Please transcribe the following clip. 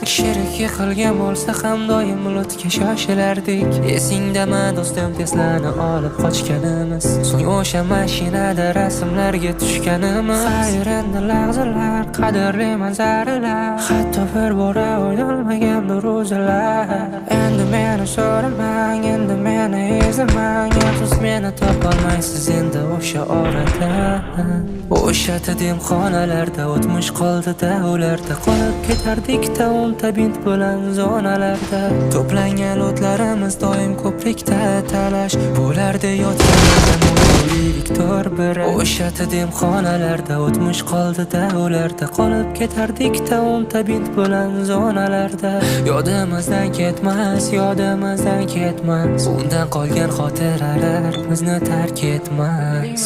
Sherik yiqilgan bo'lsa ham doim bulutga shoshilardik. Esingdami do'stim, Teslani olib qochganimiz, so'ng o'sha mashinada rasmlarga tushganimiz. Xayr endi lahzalar, qadrli manzaralar, hatto bir bora o'ylolmagan bir o'zilar. Endi meni so'ramang, endi meni izlamang, afsus meni topolmaysiz endi o'sha orada. O'sha tadimxonalarda o'tmish qoldi-da, ularda qolib ketardik-da o'nta bint bilan zonalarda. To'plangan o'tlarimiz doim ko'prikda talash bo'lardi yotgan Viktor bir. O'sha tadimxonalarda o'tmish qoldi-da, ularda qolib ketardik-da o'nta bint bilan zonalarda. Yodimizdan ketmas, yodimizdan ketmas, undan qolgan xotiralar bizni tark etmas.